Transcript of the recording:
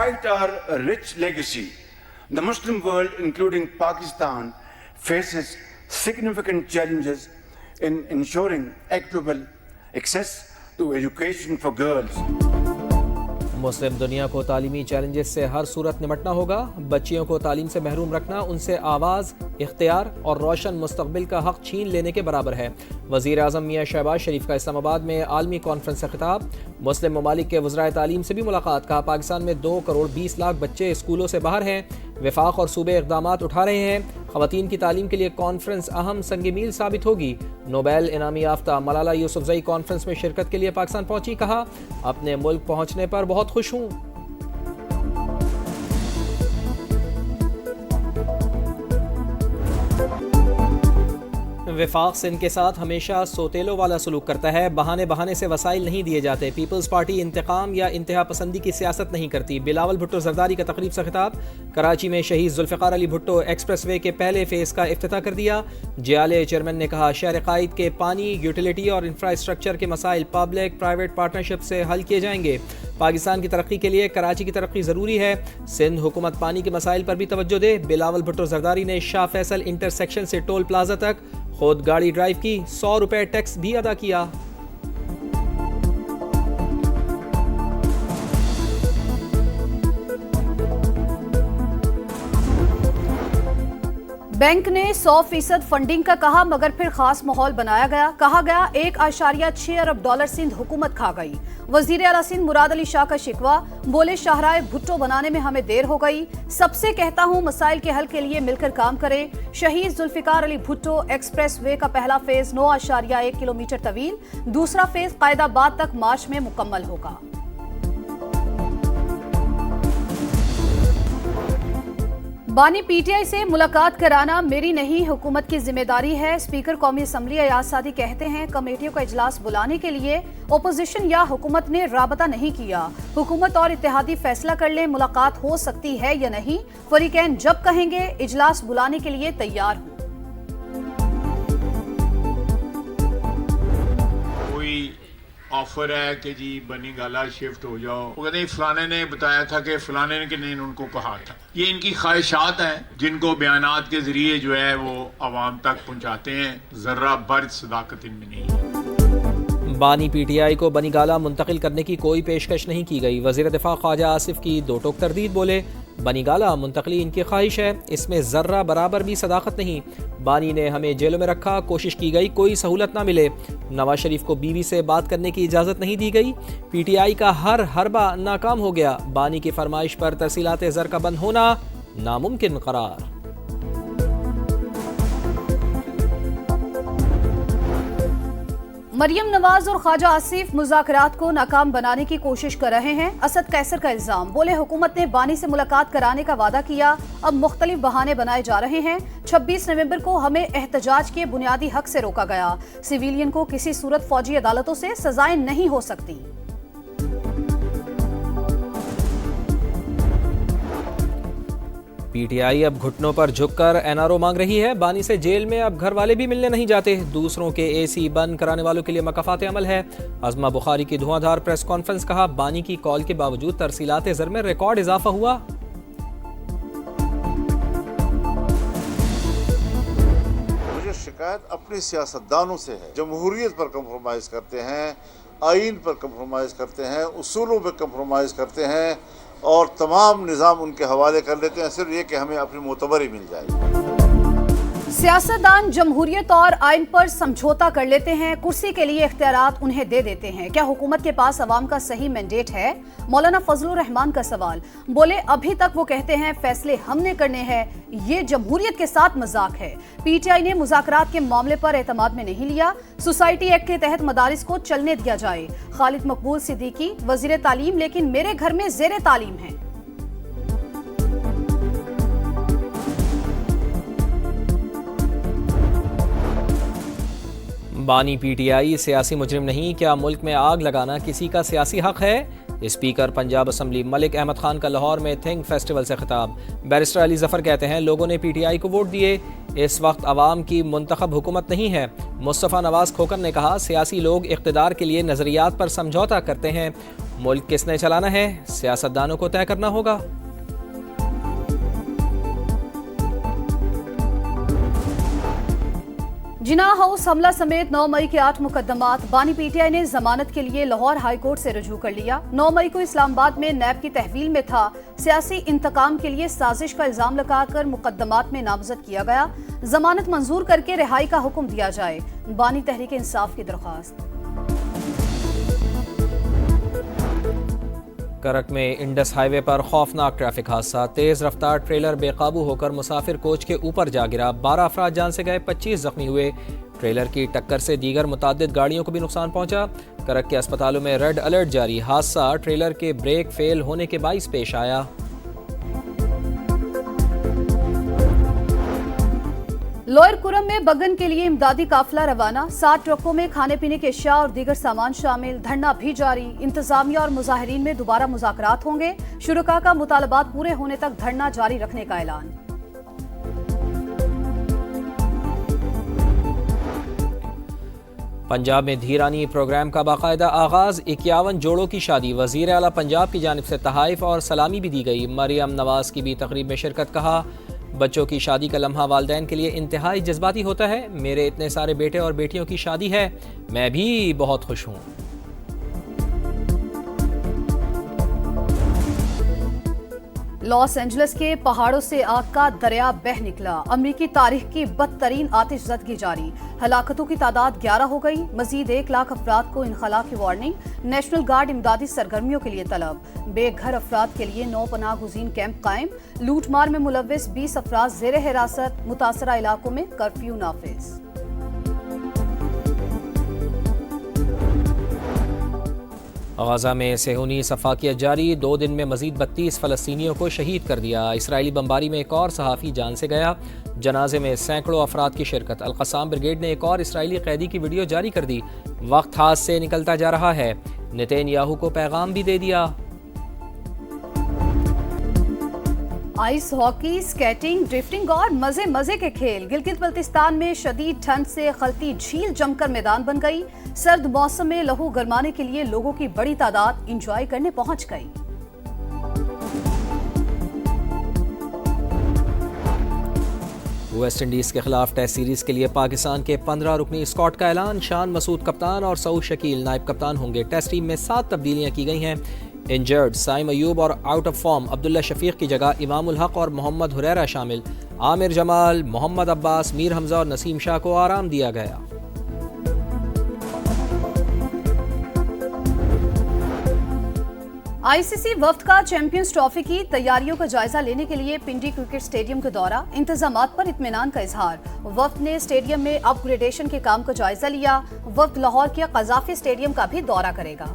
Despite our rich legacy, the Muslim world, including Pakistan, faces significant challenges in ensuring equitable access to education for girls. مسلم دنیا کو تعلیمی challenges سے ہر صورت نمٹنا ہوگا. بچیوں کو تعلیم سے محروم رکھنا ان سے آواز، اختیار اور روشن مستقبل کا حق چھین لینے کے برابر ہے. وزیر اعظم میاں شہباز شریف کا اسلام آباد میں عالمی کانفرنس سے خطاب. مسلم ممالک کے وزرائے تعلیم سے بھی ملاقات. کہا پاکستان میں 2 کروڑ 20 لاکھ بچے اسکولوں سے باہر ہیں. وفاق اور صوبے اقدامات اٹھا رہے ہیں. خواتین کی تعلیم کے لیے کانفرنس اہم سنگ میل ثابت ہوگی. نوبیل انعامی یافتہ ملالہ یوسفزئی کانفرنس میں شرکت کے لیے پاکستان پہنچی. کہا اپنے ملک پہنچنے پر بہت خوش ہوں. وفاق سندھ کے ساتھ ہمیشہ سوتیلوں والا سلوک کرتا ہے. بہانے سے وسائل نہیں دیے جاتے. پیپلز پارٹی انتقام یا انتہا پسندی کی سیاست نہیں کرتی. بلاول بھٹو زرداری کا تقریب سے خطاب. کراچی میں شہید ذوالفقار علی بھٹو ایکسپریس وے کے پہلے فیز کا افتتاح کر دیا. جیالے چیئرمین نے کہا شہر قائد کے پانی، یوٹیلیٹی اور انفراسٹرکچر کے مسائل پبلک پرائیویٹ پارٹنرشپ سے حل کیے جائیں گے. پاکستان کی ترقی کے لیے کراچی کی ترقی ضروری ہے. سندھ حکومت پانی کے مسائل پر بھی توجہ دے. بلاول بھٹو زرداری نے شاہ فیصل انٹرسیکشن سے ٹول پلازا تک خود گاڑی ڈرائیو کی. 100 روپے ٹیکس بھی ادا کیا. بینک نے 100% فنڈنگ کا کہا مگر پھر خاص ماحول بنایا گیا. کہا گیا 1.6 ارب ڈالر سندھ حکومت کھا گئی. وزیر اعلیٰ سندھ مراد علی شاہ کا شکوہ. بولے شاہراہ بھٹو بنانے میں ہمیں دیر ہو گئی. سب سے کہتا ہوں مسائل کے حل کے لیے مل کر کام کریں. شہید ذوالفقار علی بھٹو ایکسپریس وے کا پہلا فیز 9.1 کلومیٹر طویل. دوسرا فیز قائد آباد تک مارچ میں مکمل ہوگا. بانی پی ٹی آئی سے ملاقات کرانا میری نہیں حکومت کی ذمہ داری ہے. اسپیکر قومی اسمبلی ایاز سعدی کہتے ہیں کمیٹیوں کا اجلاس بلانے کے لیے اپوزیشن یا حکومت نے رابطہ نہیں کیا. حکومت اور اتحادی فیصلہ کر لیں ملاقات ہو سکتی ہے یا نہیں. فریقین جب کہیں گے اجلاس بلانے کے لیے تیار ہوں. آفر ہے کہ جی بنی گالا شفٹ ہو جاؤ. وہ کہتے ہیں فلانے نے بتایا تھا کہ فلانے نے ان کو کہا تھا. یہ ان کی خواہشات ہیں جن کو بیانات کے ذریعے جو ہے وہ عوام تک پہنچاتے ہیں. ذرہ برد صداقت ان میں نہیں ہے. بانی پی ٹی آئی کو بنی گالا منتقل کرنے کی کوئی پیشکش نہیں کی گئی. وزیر دفاع خواجہ آصف کی 2 ٹوک تردید. بولے بنی گالا منتقلی ان کی خواہش ہے، اس میں ذرہ برابر بھی صداقت نہیں. بانی نے ہمیں جیلوں میں رکھا، کوشش کی گئی کوئی سہولت نہ ملے. نواز شریف کو بیوی سے بات کرنے کی اجازت نہیں دی گئی. پی ٹی آئی کا ہر حربہ ناکام ہو گیا. بانی کی فرمائش پر ترسیلات زر کا بند ہونا ناممکن قرار. مریم نواز اور خواجہ آصف مذاکرات کو ناکام بنانے کی کوشش کر رہے ہیں. اسد قیصر کا الزام. بولے حکومت نے بانی سے ملاقات کرانے کا وعدہ کیا، اب مختلف بہانے بنائے جا رہے ہیں. 26 نومبر کو ہمیں احتجاج کے بنیادی حق سے روکا گیا. سویلین کو کسی صورت فوجی عدالتوں سے سزائیں نہیں ہو سکتی. پی ٹی آئی اب گھٹنوں پر جھک کر این آر او مانگ رہی ہے. بانی سے جیل میں اب گھر والے بھی ملنے نہیں جاتے. دوسروں کے اے سی بند کرانے والوں کے لیے مکافات عمل ہے. عظمہ بخاری کی دھواں دھار پریس کانفرنس. کہا بانی کی کال کے باوجود ترسیلات زر میں ریکارڈ اضافہ ہوا. مجھے شکایت اپنے سیاستدانوں سے ہے. جمہوریت پر کمپرومائز کرتے ہیں، آئین پر کمپرومائز کرتے ہیں، اصولوں پہ کمپرومائز کرتے ہیں اور تمام نظام ان کے حوالے کر لیتے ہیں صرف یہ کہ ہمیں اپنی معتبری مل جائے. سیاستدان جمہوریت اور آئین پر سمجھوتا کر لیتے ہیں، کرسی کے لیے اختیارات انہیں دے دیتے ہیں. کیا حکومت کے پاس عوام کا صحیح مینڈیٹ ہے؟ مولانا فضل الرحمان کا سوال. بولے ابھی تک وہ کہتے ہیں فیصلے ہم نے کرنے ہیں. یہ جمہوریت کے ساتھ مذاق ہے. پی ٹی آئی نے مذاکرات کے معاملے پر اعتماد میں نہیں لیا. سوسائٹی ایکٹ کے تحت مدارس کو چلنے دیا جائے. خالد مقبول صدیقی. وزیر تعلیم لیکن میرے گھر میں زیر تعلیم ہیں. بانی پی ٹی آئی سیاسی مجرم نہیں. کیا ملک میں آگ لگانا کسی کا سیاسی حق ہے؟ اسپیکر پنجاب اسمبلی ملک احمد خان کا لاہور میں تھنک فیسٹیول سے خطاب. بیرسٹر علی ظفر کہتے ہیں لوگوں نے پی ٹی آئی کو ووٹ دیے، اس وقت عوام کی منتخب حکومت نہیں ہے. مصطفیٰ نواز کھوکر نے کہا سیاسی لوگ اقتدار کے لیے نظریات پر سمجھوتا کرتے ہیں. ملک کس نے چلانا ہے، سیاستدانوں کو طے کرنا ہوگا۔ جناح ہاؤس حملہ سمیت 9 مئی کے 8 مقدمات بانی پی ٹی آئی نے ضمانت کے لیے لاہور ہائی کورٹ سے رجوع کر لیا۔ 9 مئی کو اسلام آباد میں نیب کی تحویل میں تھا، سیاسی انتقام کے لیے سازش کا الزام لگا کر مقدمات میں نامزد کیا گیا۔ ضمانت منظور کر کے رہائی کا حکم دیا جائے، بانی تحریک انصاف کی درخواست۔ کرک میں انڈس ہائی وے پر خوفناک ٹریفک حادثہ، تیز رفتار ٹریلر بے قابو ہو کر مسافر کوچ کے اوپر جا گرا، 12 افراد جان سے گئے، 25 زخمی ہوئے۔ ٹریلر کی ٹکر سے دیگر متعدد گاڑیوں کو بھی نقصان پہنچا۔ کرک کے اسپتالوں میں ریڈ الرٹ جاری، حادثہ ٹریلر کے بریک فیل ہونے کے باعث پیش آیا۔ لوئر کرم میں بگن کے لیے امدادی قافلہ روانہ، 60 ٹرکوں میں کھانے پینے کے اشیاء اور دیگر سامان شامل، دھرنا بھی جاری۔ انتظامیہ اور مظاہرین میں دوبارہ مذاکرات ہوں گے، شرکاء کا مطالبات پورے ہونے تک دھرنا جاری رکھنے کا اعلان۔ پنجاب میں دھیرانی پروگرام کا باقاعدہ آغاز، 51 جوڑوں کی شادی، وزیر اعلیٰ پنجاب کی جانب سے تحائف اور سلامی بھی دی گئی۔ مریم نواز کی بھی تقریب میں شرکت، کہا بچوں کی شادی کا لمحہ والدین کے لیے انتہائی جذباتی ہوتا ہے، میرے اتنے سارے بیٹے اور بیٹیوں کی شادی ہے، میں بھی بہت خوش ہوں۔ لاس اینجلس کے پہاڑوں سے آگ کا دریا بہہ نکلا، امریکی تاریخ کی بدترین آتش زدگی جاری، ہلاکتوں کی تعداد 11 ہو گئی، مزید 1 لاکھ افراد کو انخلا کی وارننگ، نیشنل گارڈ امدادی سرگرمیوں کے لیے طلب، بے گھر افراد کے لیے 9 پناہ گزین کیمپ قائم، لوٹ مار میں ملوث 20 افراد زیر حراست، متاثرہ علاقوں میں کرفیو نافذ۔ غزہ میں صہیونی صفاقیت جاری، 2 دن میں مزید 32 فلسطینیوں کو شہید کر دیا۔ اسرائیلی بمباری میں ایک اور صحافی جان سے گیا، جنازے میں سینکڑوں افراد کی شرکت۔ القصام بریگیڈ نے ایک اور اسرائیلی قیدی کی ویڈیو جاری کر دی، وقت ہاتھ سے نکلتا جا رہا ہے، نتین یاہو کو پیغام بھی دے دیا۔ آئس ہاکی، سکیٹنگ، ڈرفٹنگ اور مزے کے کھیل، گلگت بلتستان میں شدید ٹھنڈ سے خلتی جھیل جم کر میدان بن گئی، سرد موسم میں لہو گرمانے کے لیے لوگوں کی بڑی تعداد انجوائے کرنے پہنچ گئی۔ ویسٹ انڈیز کے خلاف ٹیسٹ سیریز کے لیے پاکستان کے 15 رکنی اسکواڈ کا اعلان، شان مسعود کپتان اور سعود شکیل نائب کپتان ہوں گے۔ ٹیسٹ ٹیم میں 7 تبدیلیاں کی گئی ہیں، انجرڈ سائم ایوب اور آؤٹ آف فارم عبداللہ شفیق کی جگہ امام الحق اور محمد حریرہ شامل، عامر جمال، محمد عباس، میر حمزہ اور نسیم شاہ کو آرام دیا گیا۔ آئی سی سی وفد کا چیمپئنز ٹرافی کی تیاریوں کا جائزہ لینے کے لیے پنڈی کرکٹ اسٹیڈیم کا دورہ، انتظامات پر اطمینان کا اظہار، وفد نے اسٹیڈیم میں اپ گریڈیشن کے کام کا جائزہ لیا، وفد لاہور کے قذافی اسٹیڈیم کا بھی دورہ کرے گا۔